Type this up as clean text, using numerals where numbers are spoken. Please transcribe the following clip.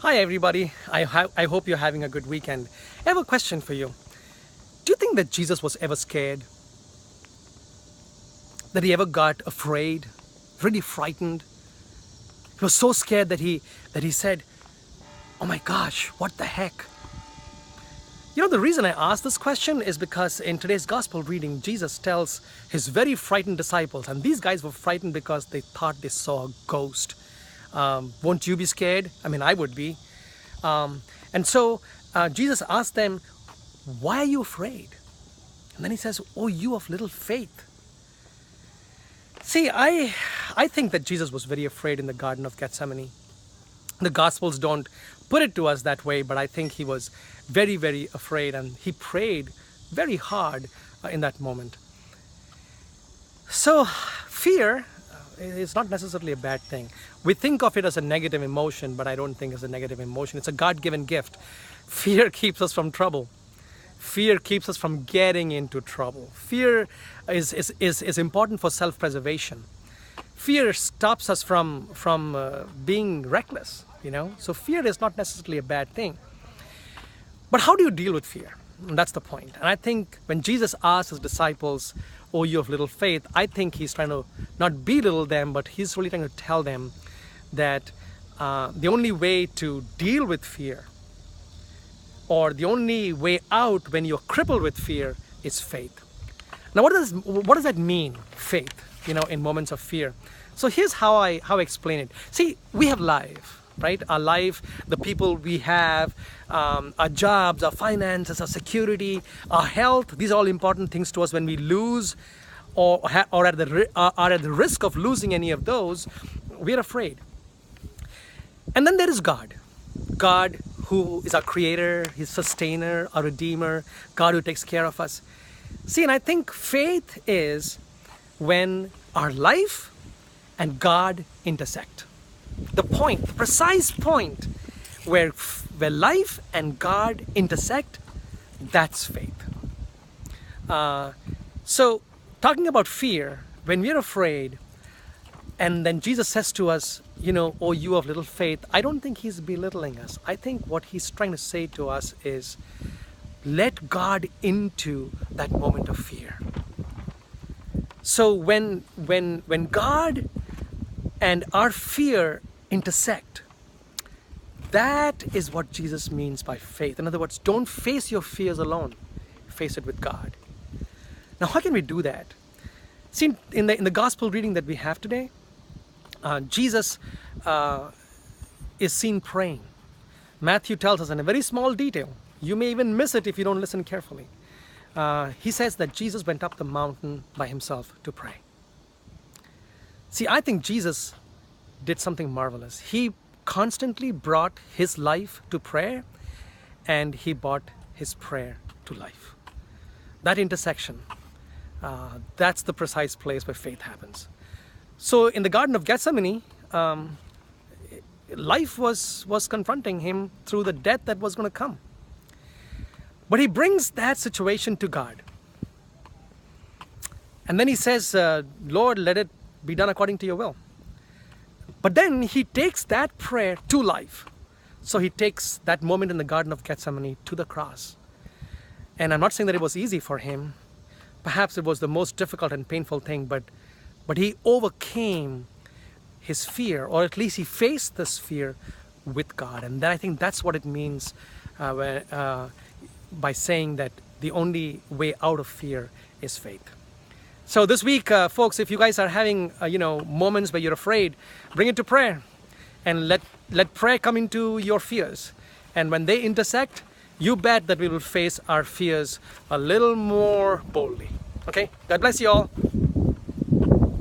Hi everybody, I hope you're having a good weekend. I have a question for you. Do you think that Jesus was ever scared? That he ever got afraid? Really frightened? He was so scared that he said, "Oh my gosh, what the heck?" You know, the reason I ask this question is because in today's gospel reading, Jesus tells his very frightened disciples, and these guys were frightened because they thought they saw a ghost. Won't you be scared? I mean, I would be. And so Jesus asked them, "Why are you afraid?" And then he says, "Oh, you of little faith." See, I think that Jesus was very afraid in the Garden of Gethsemane. The Gospels don't put it to us that way, but I think he was very, very afraid, and he prayed very hard in that moment. So, fear is not necessarily a bad thing. We think of it as a negative emotion, but I don't think it's a negative emotion. It's a God-given gift. Fear keeps us from trouble. Fear keeps us from getting into trouble. Fear is important for self-preservation. Fear stops us from being reckless, you know. So fear is not necessarily a bad thing. But how do you deal with fear? And that's the point. And I think when Jesus asked his disciples, "Oh, you of little faith," I think he's trying to not belittle them, but he's really trying to tell them that the only way to deal with fear, or the only way out when you're crippled with fear, is faith. Now, what does that mean, faith, you know, in moments of fear? So here's how I explain it. See, we have life, right? Our life, the people we have, our jobs, our finances, our security, our health, these are all important things to us. When we lose or are at the risk of losing any of those, we're afraid. And then there is God. God who is our creator, his sustainer, our redeemer, God who takes care of us. See, and I think faith is when our life and God intersect. The precise point where life and God intersect, that's faith. So talking about fear, when we're afraid, and then Jesus says to us, you know, "Oh, you of little faith," I don't think he's belittling us. I think what he's trying to say to us is, let God into that moment of fear. So when God and our fear intersect, that is what Jesus means by faith. In other words, don't face your fears alone. Face it with God. Now, how can we do that? See, in the gospel reading that we have today, Jesus is seen praying. Matthew tells us in a very small detail. You may even miss it if you don't listen carefully. He says that Jesus went up the mountain by himself to pray. See, I think Jesus did something marvelous. He constantly brought his life to prayer, and he brought his prayer to life. That intersection, that's the precise place where faith happens. So in the Garden of Gethsemane, life was confronting him through the death that was going to come. But he brings that situation to God. And then he says, "Lord, let it be done according to your will." But then he takes that prayer to life. So he takes that moment in the Garden of Gethsemane to the cross. And I'm not saying that it was easy for him. Perhaps it was the most difficult and painful thing, but he overcame his fear, or at least he faced this fear with God. And then I think that's what it means by saying that the only way out of fear is faith. So this week, folks, if you guys are having moments where you're afraid, bring it to prayer, and let prayer come into your fears. And when they intersect, you bet that we will face our fears a little more boldly. Okay? God bless you all.